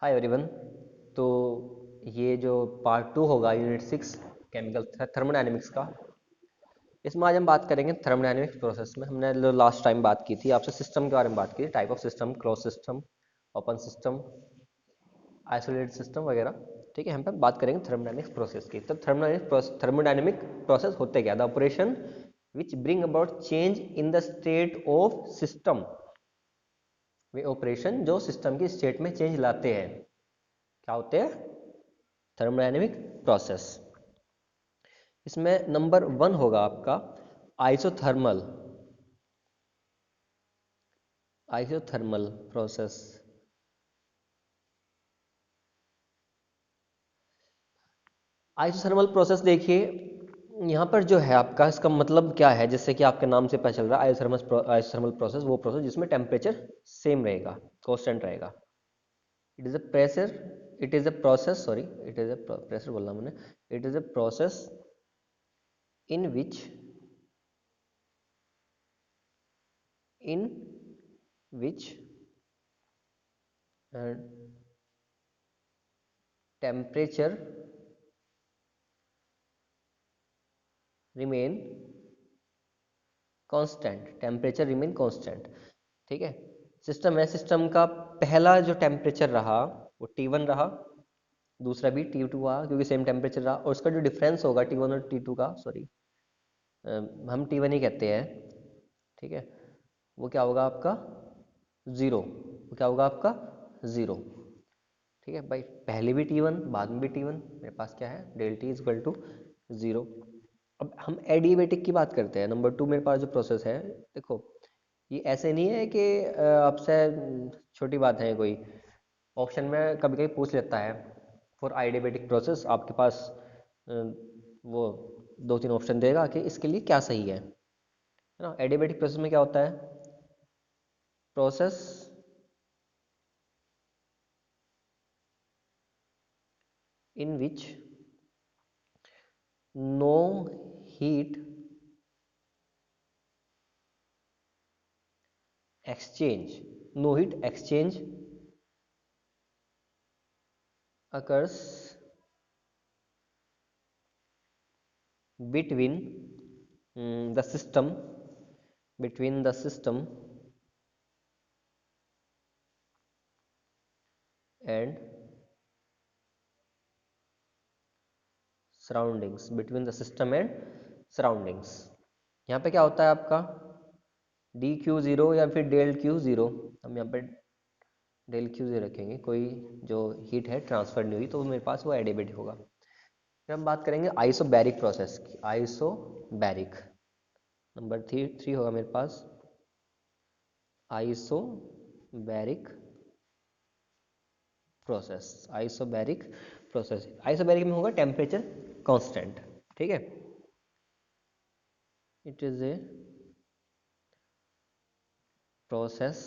Hi everyone. तो ये जो पार्ट 2 होगा यूनिट 6 केमिकल थर्मोडायनेमिक्स का, इसमें आज हम बात करेंगे थर्मोडायनेमिक्स प्रोसेस में। हमने लास्ट टाइम बात की थी आपसे सिस्टम के बारे में, बात की type of system, close system, open system, isolated system वगैरह। ठीक है, हम पे बात करेंगे थर्मोडायनेमिक्स प्रोसेस की। तो थर्मोडायनेमिक प्रोसेस होते क्या? The operation which bring about change in the state of system. Way operation जो सिस्टम की स्टेट में चेंज लाते हैं क्या होते हैं? Thermodynamic process. इसमें नंबर 1 होगा आपका isothermal. Isothermal process. Isothermal process देखिए, यहाँ पर जो है आपका, इसका मतलब क्या है, जैसे कि आपके नाम से पता चल रहा है आइसोथर्मल प्रोसेस वो प्रोसेस जिसमें टेम्परेचर सेम रहेगा, कांस्टेंट रहेगा। It is a pressure, it is a process, sorry, it is a pressure बोलना मैंने। It is a process in which in which temperature remain constant. Temperature remain constant. ठीक है, system है, system का पहला जो टेम्परेचर रहा वो T1 रहा, दूसरा भी T2 रहा, क्योंकि सेम टेम्परेचर रहा। और उसका जो डिफरेंस होगा T1 और T2 का, सॉरी, हम T1 ही कहते हैं। ठीक है, वो क्या होगा आपका? ज़ीरो। वो क्या होगा आपका? ज़ीरो। ठीक है भाई, पहले भी T1 बाद में भी T1, मेरे पास क्या है? Del T is equal to zero. अब हम एडिएबेटिक की बात करते हैं। नंबर 2 मेरे पास जो प्रोसेस है, देखो, ये ऐसे नहीं है कि आपसे छोटी बात है कोई। ऑप्शन में कभी कभी पूछ लेता है फॉर आइडियाबेटिक प्रोसेस, आपके पास वो 2-3 ऑप्शन देगा कि इसके लिए क्या सही है ना। एडियाबेटिक प्रोसेस में क्या होता है? Process in which no heat exchange, no heat exchange occurs between the system, between the system and surroundings, between the system and surroundings। यहाँ पे क्या होता है आपका? डी क्यू ज़ीरो या फिर डेल क्यू ज़ीरो। हम यहाँ पे डेल क्यू ज़ीरो रखेंगे। कोई जो हीट है ट्रांसफर नहीं हुई तो मेरे पास वो एडियाबेटिक होगा। फिर हम बात करेंगे आइसोबैरिक प्रोसेस की। आइसोबैरिक नंबर 3 होगा मेरे पास isobaric process. Isobaric process, isobaric में होगा टेम्परेचर कांस्टेंट। ठीक है, it is a process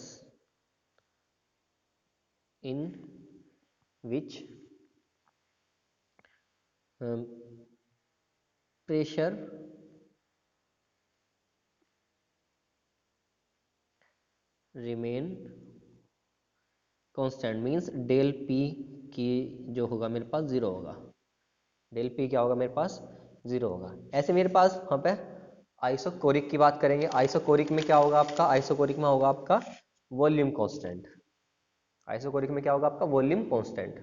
in which pressure remain constant. Means del P की जो होगा मेरे पास ज़ीरो होगा। डेल पी क्या होगा मेरे पास? ज़ीरो होगा। ऐसे मेरे पास वहाँ पे आइसोकोरिक की बात करेंगे। आइसोकोरिक में क्या होगा आपका? आइसोकोरिक में होगा आपका वॉल्यूम कांस्टेंट। आइसोकोरिक में क्या होगा आपका? Volume constant.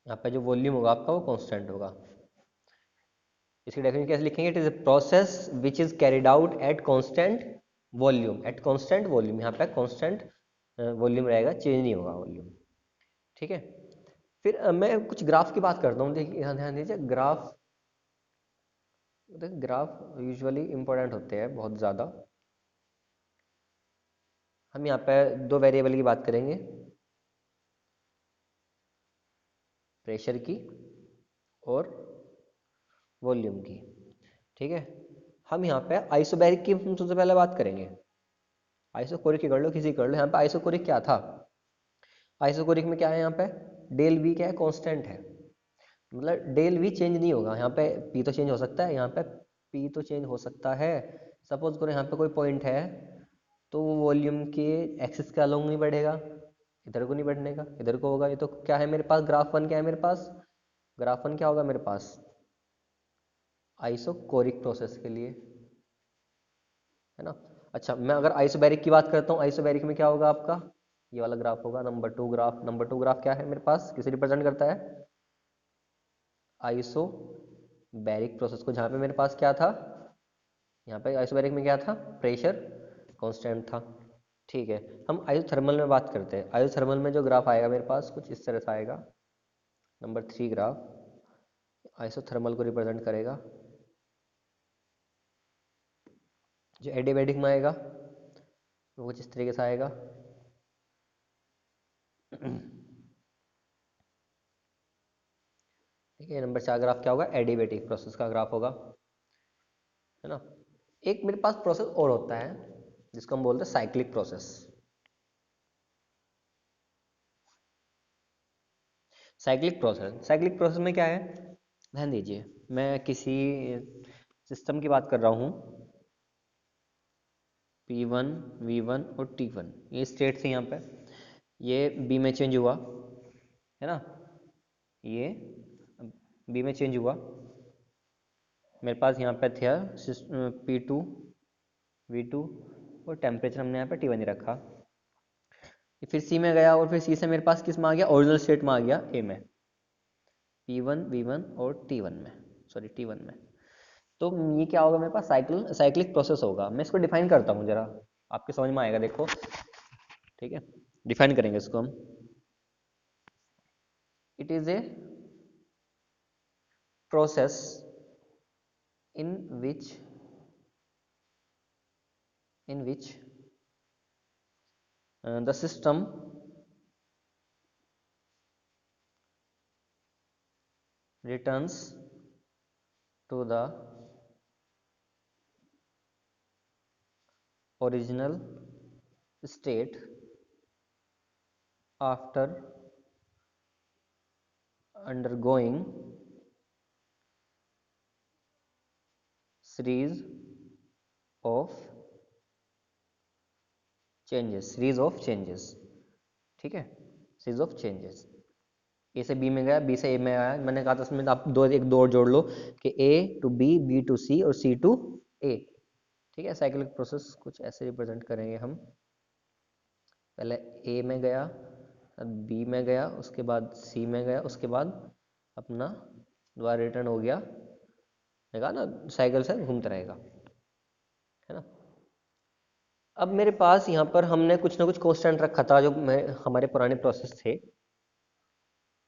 यहाँ पे जो वॉल्यूम होगा आपका वो कांस्टेंट होगा। इसकी डेफिनेशन कैसे लिखेंगे? It is a process which is carried out at constant volume. At constant volume, यहाँ पे कांस्टेंट वॉल्यूम रहेगा, चेंज नहीं होगा वॉल्यूम। ठीक है, फिर मैं कुछ ग्राफ की बात करता हूँ। देखिए, यहाँ ध्यान दीजिए, ग्राफ, देखिए ग्राफ यूजुअली इंपॉर्टेंट होते हैं बहुत ज़्यादा। हम यहाँ पे दो वेरिएबल की बात करेंगे, प्रेशर की और वॉल्यूम की। ठीक है, हम यहाँ पे आइसोबैरिक की हम सबसे पहले बात करेंगे। आइसोकोरिक की कर लो, किसी कर लो। यहाँ पे आइसोकोरिक क्या था? आइसोकोरिक में क्या है? यहाँ पे डेल वी क्या है? कांस्टेंट है। मतलब डेल वी चेंज नहीं होगा। यहाँ पे पी तो चेंज हो सकता है, यहाँ पे पी तो चेंज हो सकता है। सपोज करो यहाँ पे कोई पॉइंट है तो वो वॉल्यूम के एक्सिस के अलोंग नहीं बढ़ेगा, इधर को नहीं बढ़ने का, इधर को होगा। ये तो क्या है मेरे पास, ग्राफ वन क्या है मेरे पास, ग्राफ वन क्या होगा मेरे पास, आइसोकोरिक प्रोसेस के लिए, है ना। अच्छा, मैं अगर आइसोबैरिक की बात करता हूँ, आइसोबैरिक में क्या होगा आपका, ये वाला ग्राफ होगा, number two graph. Number two graph क्या है मेरे पास, किसे रिप्रेजेंट करता है, आइसोबैरिक प्रोसेस को, जहाँ पे मेरे पास क्या था, यहाँ पे आइसोबैरिक में क्या था, प्रेशर कांस्टेंट था। ठीक है, हम आइसोथर्मल में बात करते हैं। आइसोथर्मल में जो ग्राफ आएगा मेरे पास कुछ इस तरह से आएगा, नंबर थ्री ग्राफ आइसोथर्मल को रिप्रेजेंट करेगा। जो एडियाबैटिक में आएगा वो कुछ इस तरीके से आएगा। ठीक है, नंबर चार ग्राफ क्या होगा, एडियाबैटिक प्रोसेस का ग्राफ होगा, है ना। एक मेरे पास प्रोसेस और होता है जिसको हम बोलते हैं साइक्लिक प्रोसेस। साइक्लिक प्रोसेस में क्या है, ध्यान दीजिए, मैं किसी सिस्टम की बात कर रहा हूँ, P1 V1 और T1 ये स्टेट थे यहाँ पे, ये बी में चेंज हुआ, है ना, ये बी में चेंज हुआ। मेरे पास यहाँ पे था P2 V2 और टेम्परेचर हमने यहाँ पे T1 ही रखा। ये फिर सी में गया और फिर सी से मेरे पास किस में आ गया, ओरिजिनल स्टेट में आ गया, ए में, P1 V1 और T1 में, सॉरी T1 में। तो ये क्या होगा मेरे पास, साइक्लिक प्रोसेस होगा। मैं इसको डिफाइन करता हूँ जरा, आपके समझ में आएगा, देखो। ठीक है, डिफाइन करेंगे इसको हम। It is a process in which the system returns to the original state after undergoing series of changes। ठीक है, सीरीज ऑफ चेंजेस, ए से बी में गया, बी से ए में आया। मैंने कहा था उसमें आप एक दो और जोड़ लो कि ए टू बी, बी टू सी और सी टू ए। ठीक है, साइक्लिक प्रोसेस कुछ ऐसे रिप्रेजेंट करेंगे हम। पहले ए में गया, बी में गया, उसके बाद सी में गया, उसके बाद अपना दोबारा रिटर्न हो गया, देखा ना, साइकिल से घूमता रहेगा, है ना। अब मेरे पास यहाँ पर हमने कुछ ना कुछ कांस्टेंट रखा था, जो हमारे पुराने प्रोसेस थे।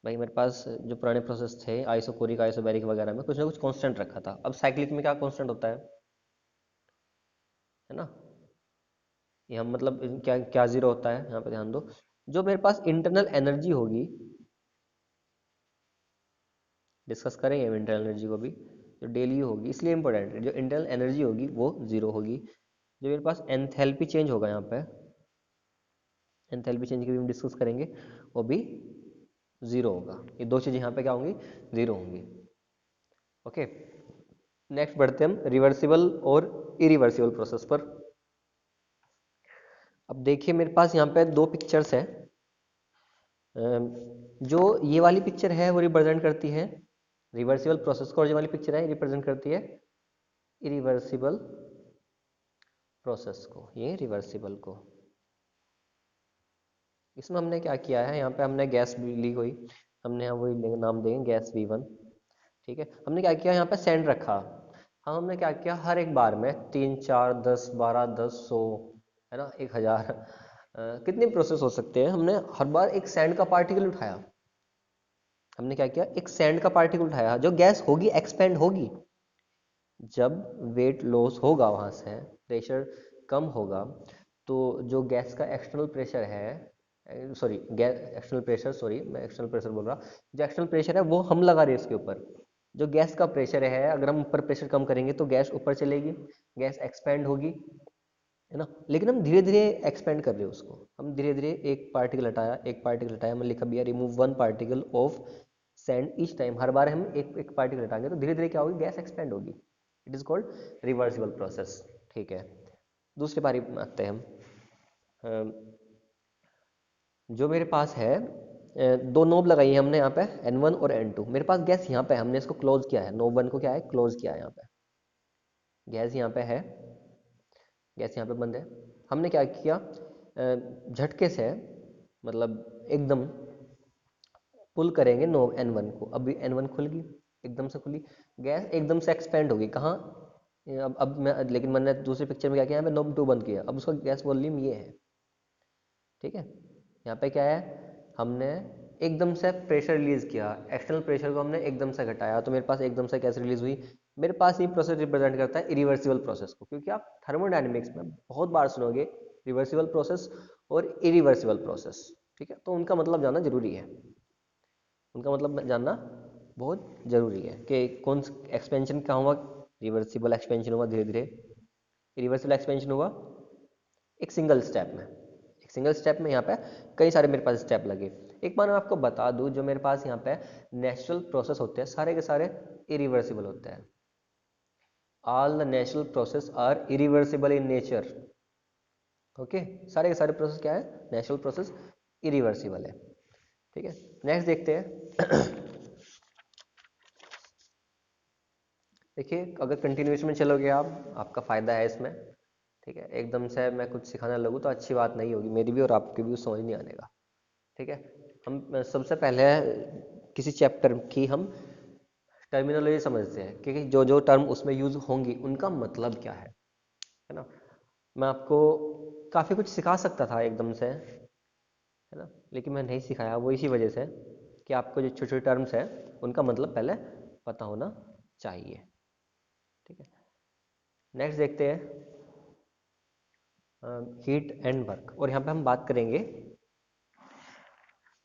भाई मेरे पास जो पुराने प्रोसेस थे आइसोकोरिक आइसोबैरिक वगैरह में कुछ ना कुछ कांस्टेंट रखा था। अब साइक्लिक में क्या कांस्टेंट होता है ना, ये हम मतलब क्या क्या जीरो होता है, यहाँ पे ध्यान दो। जो मेरे पास इंटरनल एनर्जी होगी, डिस्कस करेंगे इंटरनल एनर्जी को भी, जो डेली होगी, इसलिए इंपॉर्टेंट है। जो इंटरनल एनर्जी होगी वो जीरो होगी। जो मेरे पास एंथैल्पी चेंज होगा, यहाँ पे एंथैल्पी चेंज की भी हम डिस्कस करेंगे, वो भी जीरो होगा। ये दो चीज़ें यहाँ पे क्या होंगी, जीरो होंगी। ओके, नेक्स्ट बढ़ते हैं हम रिवर्सिबल और इरिवर्सिबल प्रोसेस पर। अब देखिए मेरे पास यहाँ पे दो पिक्चर्स हैं। जो ये वाली पिक्चर है वो रिप्रेजेंट करती है रिवर्सिबल प्रोसेस को, और ये वाली पिक्चर है रिप्रेजेंट करती है इरिवर्सिबल प्रोसेस को, ये रिवर्सिबल को। इसमें हमने क्या किया है, यहाँ पे हमने गैस ली हुई, हमने यहाँ वही नाम देंगे गैस V1। ठीक है, हमने क्या किया, यहाँ पे सेंड रखा। हाँ, हमने क्या किया, हर एक बार में 3 4 10 12 10 100, है ना, 1000 कितने प्रोसेस हो सकते हैं। हमने हर बार एक सैंड का पार्टिकल उठाया। हमने क्या किया, एक सैंड का पार्टिकल उठाया, जो गैस होगी एक्सपेंड होगी। जब वेट लॉस होगा, वहां से प्रेशर कम होगा, तो जो गैस का एक्सटर्नल प्रेशर है, सॉरी एक्सटर्नल प्रेशर, सॉरी मैं एक्सटर्नल प्रेशर बोल रहा, जो एक्सटर्नल प्रेशर है वो हम लगा रहे हैं इसके ऊपर। जो गैस का प्रेशर है, अगर हम ऊपर प्रेशर कम करेंगे तो गैस ऊपर चलेगी, गैस एक्सपेंड होगी, है ना। लेकिन हम धीरे धीरे एक्सपेंड कर रहे हैं उसको, हम धीरे धीरे एक पार्टिकल हटाया, एक पार्टिकल हटाया, मैंने लिखा भी है remove one particle of sand each time. हर बार हम एक एक पार्टिकल हटाएंगे तो धीरे धीरे क्या होगी, गैस एक्सपेंड होगी। It is called reversible process. ठीक है, दूसरी बारी में आते हैं हम। जो मेरे पास है दो नोब लगाई है हमने यहाँ पे N1 और N2। मेरे पास गैस यहाँ पे है, हमने इसको क्लोज किया है, नोब 1 को क्या है क्लोज किया है। यहाँ पे गैस यहाँ पे है, गैस यहाँ पे बंद है। हमने क्या किया, झटके से मतलब एकदम पुल करेंगे नोब N1 को। अभी N1 खुल गई, एकदम से खुली, गैस एकदम से एक्सपेंड होगी कहाँ, अब मैं लेकिन मैंने दूसरी पिक्चर में क्या किया, यहाँ पे नोब 2 बंद किया, अब उसका गैस वॉल्यूम ये है। ठीक है, यहाँ पे क्या है, हमने एकदम से प्रेशर रिलीज किया, एक्सटर्नल प्रेशर को हमने एकदम से घटाया, तो मेरे पास एकदम से कैसे रिलीज हुई। मेरे पास ये प्रोसेस रिप्रेजेंट करता है इरिवर्सिबल प्रोसेस को, क्योंकि आप थर्मोडायनेमिक्स में बहुत बार सुनोगे रिवर्सिबल प्रोसेस और इरिवर्सिबल प्रोसेस। ठीक है, तो उनका मतलब जानना जरूरी है, उनका मतलब जानना बहुत जरूरी है कि कौन एक्सपेंशन क्या हुआ, रिवर्सिबल एक्सपेंशन हुआ धीरे धीरे, इरिवर्सिबल एक्सपेंशन हुआ एक सिंगल स्टेप में। एक सिंगल स्टेप में यहाँ पे कई सारे मेरे पास स्टेप लगे। एक बार मैं आपको बता दूं, जो मेरे पास यहाँ पे नेचुरल प्रोसेस होते हैं सारे के सारे इरिवर्सिबल होते हैं। All the natural process are irreversible in nature. Okay, सारे के सारे प्रोसेस क्या है, नेचुरल प्रोसेस इरिवर्सिबल है। ठीक है, नेक्स्ट देखते हैं। देखिए, अगर कंटिन्यूएशन में चलोगे आप, आपका फायदा है इसमें। ठीक है, एकदम से मैं कुछ सिखाने लगूँ तो अच्छी बात नहीं होगी मेरी भी और आपकी भी, समझ नहीं आने का। ठीक है, हम सबसे पहले किसी चैप्टर की हम टर्मिनोलॉजी समझते हैं, क्योंकि जो जो टर्म उसमें यूज होंगी उनका मतलब क्या है ना। मैं आपको काफ़ी कुछ सिखा सकता था एकदम से, है ना, लेकिन मैं नहीं सिखाया, वो इसी वजह से कि आपको जो छोटे छोटे टर्म्स हैं उनका मतलब पहले पता होना चाहिए। ठीक है, नेक्स्ट देखते हैं हीट एंड वर्क, और यहाँ पे हम बात करेंगे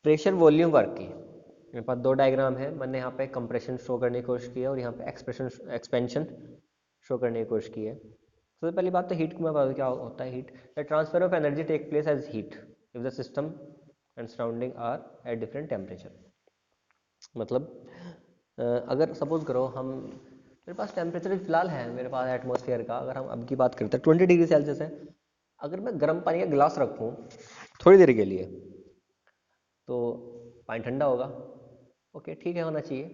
प्रेशर वॉल्यूम वर्क की। मेरे पास दो डायग्राम है, मैंने यहाँ पे कंप्रेशन शो करने की कोशिश की है और यहाँ पे एक्सपेंशन शो करने की कोशिश की है। सबसे पहली बात तो हीट को मैं बता दूं क्या होता है। Heat, the transfer of energy take place as heat if the system and surrounding are at different temperature. मतलब अगर सपोज करो हम, मेरे पास टेम्परेचर फिलहाल है मेरे पास एटमोसफियर का, अगर हम अब की बात करते हैं 20 डिग्री सेल्सियस है। अगर मैं गर्म पानी का गिलास रखूँ थोड़ी देर के लिए तो पानी ठंडा होगा। ओके, ठीक है, होना चाहिए।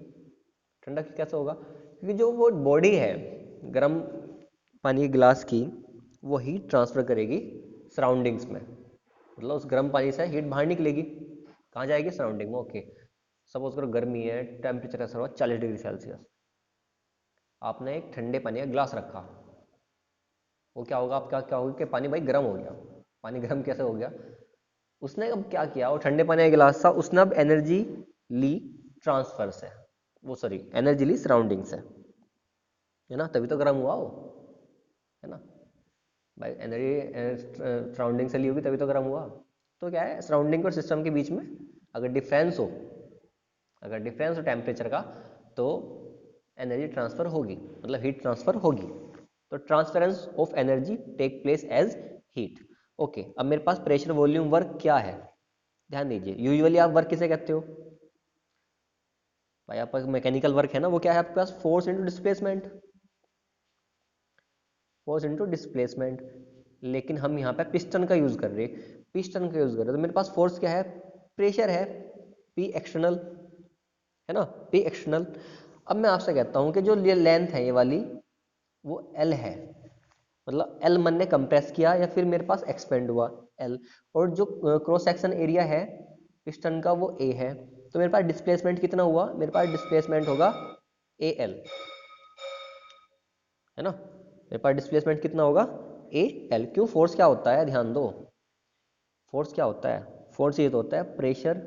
ठंडा कैसे होगा, क्योंकि जो वो बॉडी है गर्म पानी के गिलास की, वो हीट ट्रांसफर करेगी सराउंडिंग्स में, मतलब उस गर्म पानी से हीट बाहर निकलेगी, कहाँ जाएगी, सराउंडिंग में। ओके, सपोज करो गर्मी है, टेम्परेचर ऐसा हुआ 40 डिग्री सेल्सियस, आपने एक ठंडे पानी का गिलास रखा, वो क्या होगा, आप क्या क्या होगा कि पानी भाई गर्म हो गया। पानी गर्म कैसे हो गया, उसने अब क्या किया, वो ठंडे पानी का गिलास था, उसने अब एनर्जी ली ट्रांसफर से, वो सॉरी एनर्जी ली सराउंडिंग से, है ना, तभी तो गर्म हुआ वो, है ना भाई, एनर्जी सराउंडिंग से ली होगी तभी तो गर्म हुआ। तो क्या है, सराउंडिंग और सिस्टम के बीच में अगर डिफरेंस हो, अगर डिफरेंस हो टेम्परेचर का, तो एनर्जी ट्रांसफर होगी, मतलब हीट ट्रांसफर होगी। तो transference of energy take place as heat. Okay, अब मेरे पास प्रेशर वॉल्यूम वर्क क्या है, ध्यान दीजिए। यूजुअली आप वर्क किसे कहते हो भाई, आपका मैकेनिकल वर्क है ना, वो क्या है आपके पास, force into displacement, force into displacement. लेकिन हम यहाँ पे पिस्टन का यूज कर रहे हैं, पिस्टन का यूज कर रहे हैं, तो मेरे पास फोर्स क्या है, प्रेशर है, पी एक्सटर्नल, है ना, पी एक्सटर्नल। अब मैं आपसे कहता हूँ कि जो लेंथ है ये वाली, वो एल है, मतलब एल मन ने कंप्रेस किया या फिर मेरे पास एक्सपेंड हुआ एल, और जो क्रॉस सेक्शन एरिया है पिस्टन का वो ए है, तो मेरे पास डिस्प्लेसमेंट कितना हुआ, मेरे पास डिस्प्लेसमेंट होगा ए एल, है ना, मेरे पास डिस्प्लेसमेंट कितना होगा ए एल। क्यों, फोर्स क्या होता है, ध्यान दो, फोर्स क्या होता है, फोर्स ये तो होता है pressure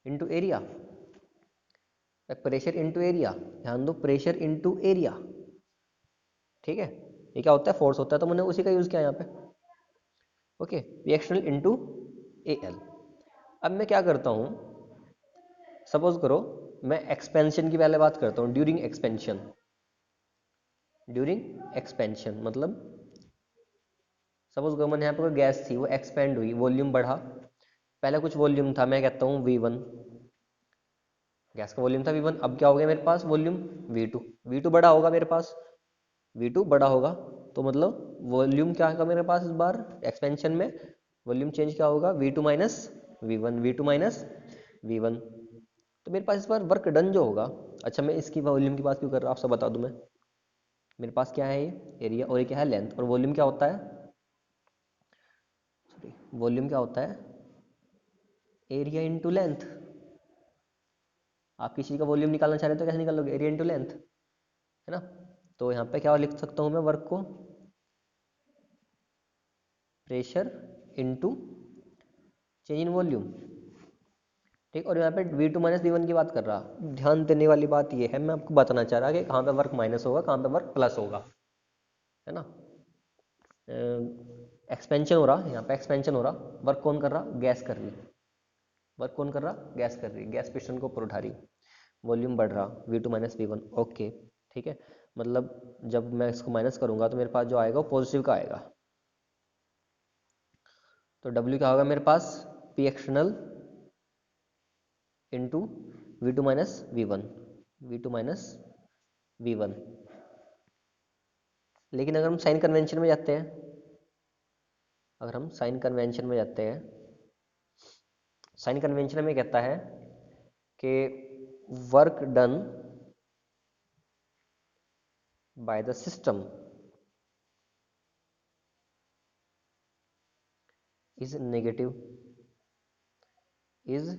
into area, pressure into area, ध्यान दो, प्रेशर इनटू एरिया। ठीक है, ये क्या होता है, फोर्स होता है, तो मैंने उसी का यूज किया यहाँ पे। Okay, reactional into A L. अब मैं क्या करता हूँ, सपोज करो मैं एक्सपेंशन की पहले बात करता हूँ, ड्यूरिंग एक्सपेंशन, ड्यूरिंग एक्सपेंशन मतलब सपोज करो मैंने यहाँ पर कोई गैस थी, वो एक्सपेंड हुई, वॉल्यूम बढ़ा, पहले कुछ वॉल्यूम था, मैं कहता हूँ V1, गैस का वॉल्यूम था V1, अब क्या हो गया मेरे पास वॉल्यूम V2, V2 बड़ा होगा मेरे पास, V2 बड़ा होगा, तो मतलब वॉल्यूम क्या होगा मेरे पास इस बार एक्सपेंशन में, वॉल्यूम चेंज क्या होगा, V2 minus V1, V2 minus V1। तो मेरे पास इस बार वर्क डन जो होगा, अच्छा मैं इसकी वॉल्यूम की बात क्यों कर रहा हूँ, आप सब बता दूं मैं। मेरे पास क्या है, ये एरिया, और ये क्या है, लेंथ। और वॉल्यूम क्या होता है, सॉरी, वॉल्यूम क्या होता है, एरिया इंटू लेंथ। आप किसी का वॉल्यूम निकालना चाह रहे हो तो कैसे निकालोगे, एरिया इंटू लेंथ, है ना। तो यहाँ पे क्या लिख सकता हूँ मैं वर्क को, pressure into change in volume, ठीक। और यहाँ पे V2 माइनस V1 की बात कर रहा, ध्यान देने वाली बात ये है, मैं आपको बताना चाह रहा कि कहाँ पे वर्क माइनस होगा, कहाँ पे वर्क प्लस होगा, है ना। एक्सपेंशन हो रहा, यहाँ पे एक्सपेंशन हो रहा, वर्क कौन कर रहा, गैस कर रही, वर्क कौन कर रहा, गैस कर रही, गैस पिस्टन को ऊपर उठा रही, वॉल्यूम बढ़ रहा, V2 माइनस V1, ओके, ठीक है। मतलब जब मैं इसको माइनस करूंगा तो मेरे पास जो आएगा वो पॉजिटिव का आएगा। तो W क्या होगा मेरे पास, P external into V2 minus V1, V2 minus V1। लेकिन अगर हम साइन कन्वेंशन में जाते हैं, अगर हम साइन कन्वेंशन में जाते हैं, साइन कन्वेंशन में कहता है कि work done by the system is negative, is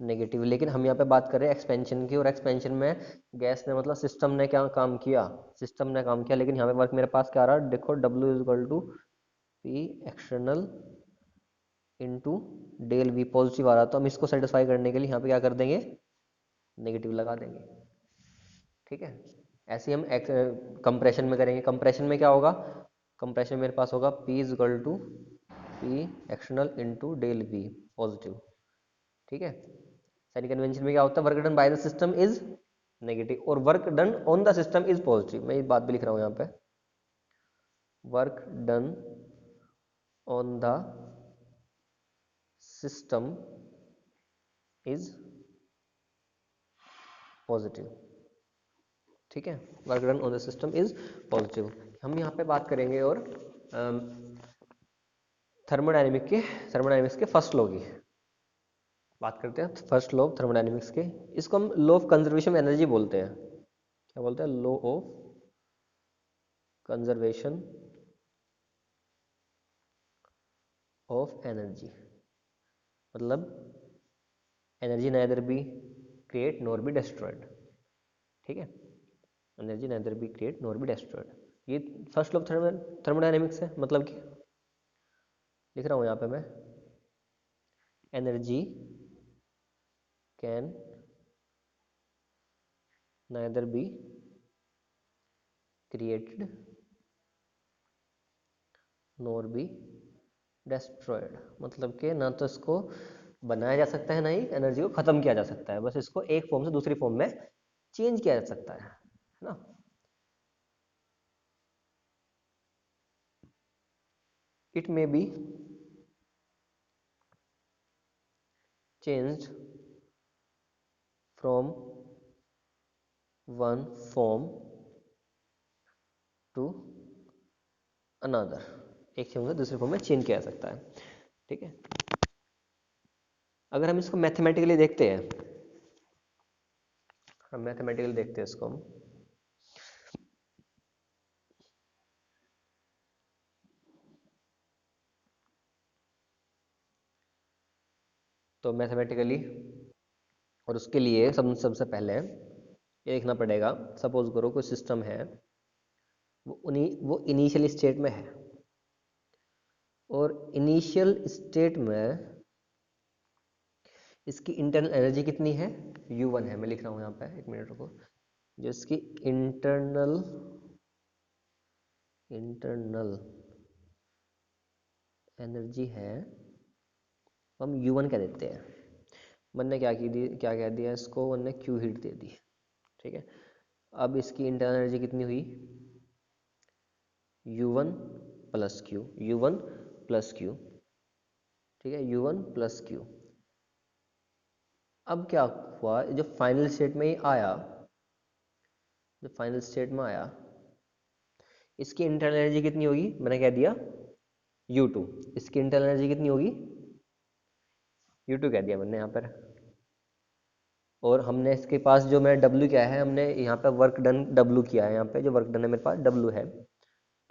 negative. लेकिन हम यहाँ पे बात कर रहे हैं एक्सपेंशन की, और एक्सपेंशन में गैस ने मतलब सिस्टम ने क्या काम किया, सिस्टम ने काम किया। लेकिन यहाँ पे वर्क मेरे पास क्या आ रहा है, देखो W is equal to P external into del V, positive आ रहा, तो हम इसको सेटिस्फाई करने के लिए यहाँ पे क्या कर देंगे, नेगेटिव लगा देंगे, ठीक है। ऐसे ही हम कंप्रेशन में करेंगे, कंप्रेशन में क्या होगा, कंप्रेशन में मेरे पास होगा P is equal to P external into del V, positive, ठीक है। साइन कन्वेंशन में क्या होता है, work done by the system is negative, और work done on the system is positive. मैं ये बात भी लिख रहा हूँ यहाँ पे, work done on the system is positive, ठीक है। Work done on the system is positive. हम यहाँ पे बात करेंगे और थर्मोडायनेमिक्स के फर्स्ट लॉ की बात करते हैं, फर्स्ट लॉ ऑफ थर्मोडायनेमिक्स के। इसको हम लॉ ऑफ कंजर्वेशन एनर्जी बोलते हैं। क्या बोलते हैं, law of conservation of energy. मतलब energy neither be create nor be destroyed, ठीक है। Energy neither be create nor be destroyed, ये फर्स्ट लॉ ऑफ थर्मोडायनेमिक्स है। मतलब कि लिख रहा हूँ यहाँ पे मैं, energy can neither be created nor be destroyed. मतलब कि ना तो इसको बनाया जा सकता है, ना ही एनर्जी को खत्म किया जा सकता है, बस इसको एक फॉर्म से दूसरी फॉर्म में चेंज किया जा सकता है ना। It may be changed from one form to another, एक फॉर्म से दूसरे फॉर्म में चेंज किया जा सकता है, ठीक है। अगर हम इसको मैथमेटिकली देखते हैं, हम मैथमेटिकली देखते हैं इसको हम, तो मैथमेटिकली, और उसके लिए सबसे पहले ये देखना पड़ेगा, सपोज करो कोई सिस्टम है, वो इनिशियल स्टेट में है, और इनिशियल स्टेट में इसकी इंटरनल एनर्जी कितनी है, U1 है। मैं लिख रहा हूँ यहाँ पे, एक मिनट रुको। जो इसकी इंटरनल एनर्जी है हम U1 कह देते हैं। वन ने क्या कह दिया इसको, वन ने क्यू हीट दे दी, ठीक है। अब इसकी इंटरनल एनर्जी कितनी हुई, U1 plus Q, U1 plus Q, ठीक है, U1 प्लस क्यू। अब क्या हुआ, जो फाइनल स्टेट में आया, जो फाइनल स्टेट में आया, इसकी इंटरनल एनर्जी कितनी होगी, मैंने कह दिया U2, इसकी इंटरनल एनर्जी कितनी होगी? U2 कह दिया मैंने यहाँ पर। और हमने इसके पास जो मैं W क्या है, हमने यहाँ पे वर्क डन W किया है, यहाँ पे जो वर्क डन है मेरे पास W है।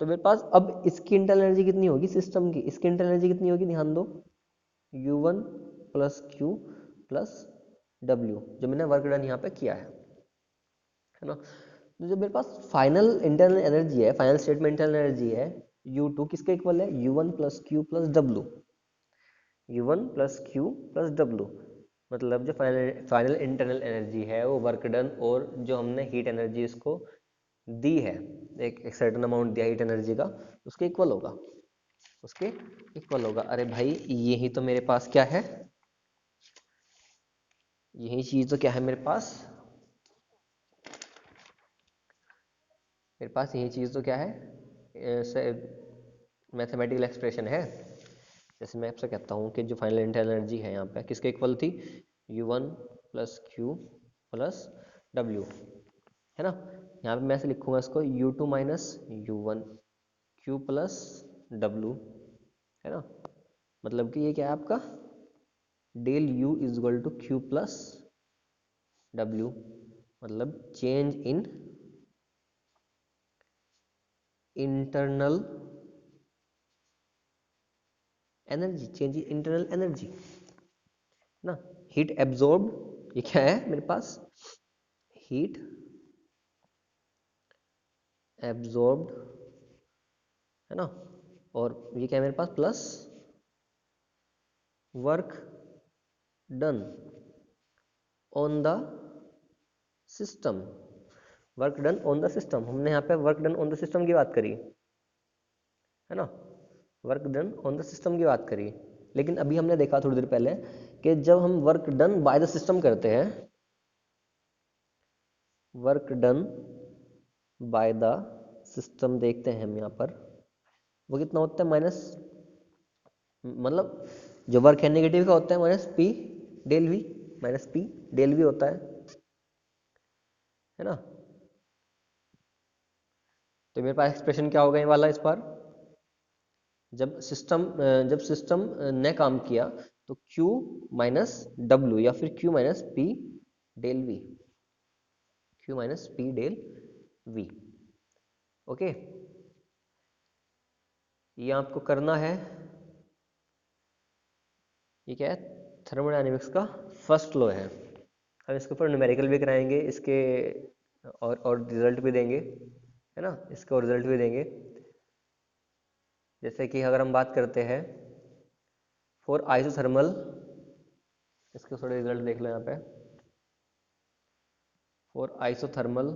तो मेरे पास अब इसकी इंटरनल एनर्जी कितनी होगी सिस्टम की? इसकी इंटरनल एनर्जी कितनी होगी, ध्यान दो, U1 plus Q plus W, जो मैंने वर्क डन यहाँ पे किया है ना। तो जो मेरे पास फाइनल इंटरनल एनर्जी है, फाइनल स्टेट में इंटरनल एनर्जी है, U2 किसके इक्वल है? U1 plus Q plus W, U1 plus Q plus W। मतलब जो फाइनल इंटरनल एनर्जी है वो वर्क डन और जो हमने हीट एनर्जी इसको दी है, एक सर्टेन अमाउंट दिया हीट एनर्जी का, उसके इक्वल होगा, उसके इक्वल होगा। अरे भाई यही तो मेरे पास क्या है, यही चीज तो क्या है मेरे पास, मेरे पास यही चीज तो क्या है, मैथमेटिकल एक्सप्रेशन है। जैसे मैं आपसे कहता हूँ कि जो फाइनल इंटरनल एनर्जी है यहाँ पे किसके इक्वल थी, U1 plus Q plus W, है ना। यहाँ पे मैं ऐसे लिखूंगा इसको, U2 minus U1 Q plus W, है ना। मतलब कि ये क्या है आपका, del U is equal to Q plus W, मतलब change in internal energy, change in internal energy ना। हीट एब्जॉर्ब्ड, ये क्या है मेरे पास, हीट एब्जॉर्ब्ड, है ना। और ये क्या है मेरे पास, plus work done on the system, work done on the system. हमने यहाँ पे work done on the system की बात करी, है ना, work done on the system की बात करी। लेकिन अभी हमने देखा थोड़ी देर पहले कि जब हम work done by the system करते हैं, work done by the system देखते हैं हम यहाँ पर, वो कितना होता है, माइनस, मतलब जो वर्क है नेगेटिव का होता है, minus P del V, minus P del V होता है ना। तो मेरे पास एक्सप्रेशन क्या होगा ये वाला इस बार, जब सिस्टम ने काम किया तो Q माइनस W या फिर Q minus P del V, Q minus P del V. Okay, ये आपको करना है, ये क्या है, थर्मोडायनेमिक्स का फर्स्ट लॉ है। हम इसके ऊपर न्यूमेरिकल भी कराएंगे इसके, और रिजल्ट भी देंगे, है ना, इसका रिजल्ट भी देंगे। जैसे कि अगर हम बात करते हैं फॉर आइसोथर्मल, इसके थोड़े रिजल्ट देख लो यहाँ पे, फॉर आइसोथर्मल,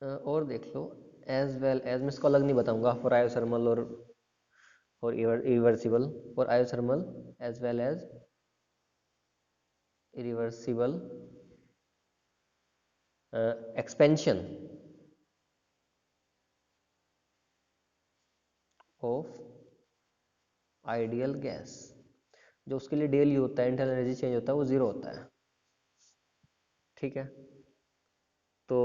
और देख लो, एज वेल एज, मैं इसको अलग नहीं बताऊंगा, फॉर आइसोथर्मल और for irreversible, for isothermal as well as irreversible expansion of ideal gas, जो उसके लिए डेली होता है, इंटरनल एनर्जी चेंज होता है, वो जीरो होता है, ठीक है। तो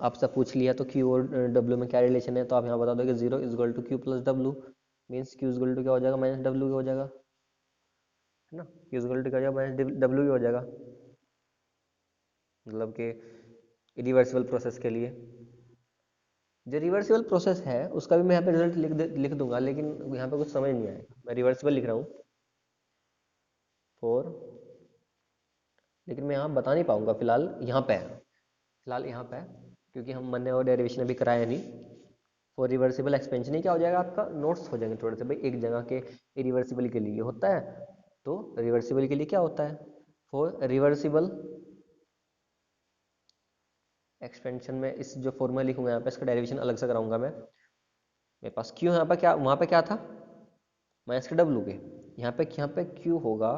आपसे पूछ लिया तो Q और W में क्या रिलेशन है, तो आप यहाँ बता दो कि zero is equal to Q plus W, means Q is equal to क्या हो जाएगा, माइनस W हो जाएगा, है ना। Q इज इक्वल टू क्या हो जाएगा, माइनस W हो जाएगा, मतलब कि रिवर्सिबल प्रोसेस के लिए। जो रिवर्सिबल प्रोसेस है उसका भी मैं यहाँ पे रिजल्ट लिख दूंगा, लेकिन यहाँ पे कुछ समझ नहीं आएगा, मैं रिवर्सिबल लिख रहा हूँ फॉर, लेकिन मैं यहाँ बता नहीं पाऊंगा फिलहाल, यहाँ पे है, फिलहाल यहाँ पे है, क्योंकि हम मैंने और डेरिवेशन अभी कराया नहीं। फॉर रिवर्सिबल एक्सपेंशन ही क्या हो जाएगा आपका, नोट्स हो जाएंगे थोड़े से भाई, एक जगह के रिवर्सिबल के लिए होता है, तो रिवर्सिबल के लिए क्या होता है, फॉर रिवर्सिबल एक्सपेंशन में इस जो फॉर्मूला लिखूंगा यहाँ पे, इसका डेरिवेशन अलग से कराऊंगा मैं। मेरे पास क्यू यहाँ पे क्या, वहाँ पे क्या था, माइनस के डब्लू के, यहाँ पे क्यू होगा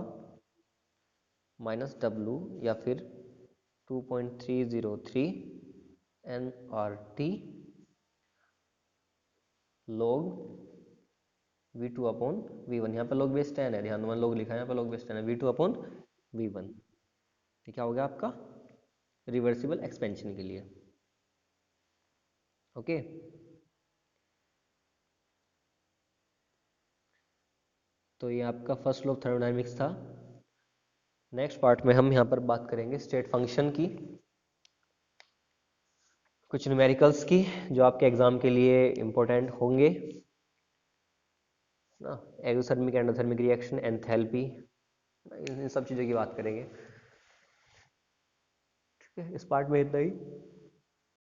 माइनस डब्लू, या फिर 2.303 N R T log V2 upon V1, यहाँ पे लॉग बेस 10 है, ध्यान दो, लॉग लिखा है यहाँ पे, लॉग बेस 10 है, V2 अपॉन V1। ये क्या हो गया आपका, रिवर्सिबल एक्सपेंशन के लिए, ओके। तो ये आपका फर्स्ट लॉ ऑफ थर्मोडायनेमिक्स था। नेक्स्ट पार्ट में हम यहाँ पर बात करेंगे स्टेट फंक्शन की, कुछ न्यूमेरिकल्स की जो आपके एग्जाम के लिए इम्पोर्टेंट होंगे ना, एक्सोथर्मिक एंडोथर्मिक रिएक्शन, एंथैल्पी, इन सब चीज़ों की बात करेंगे। ठीक है, इस पार्ट में इतना ही।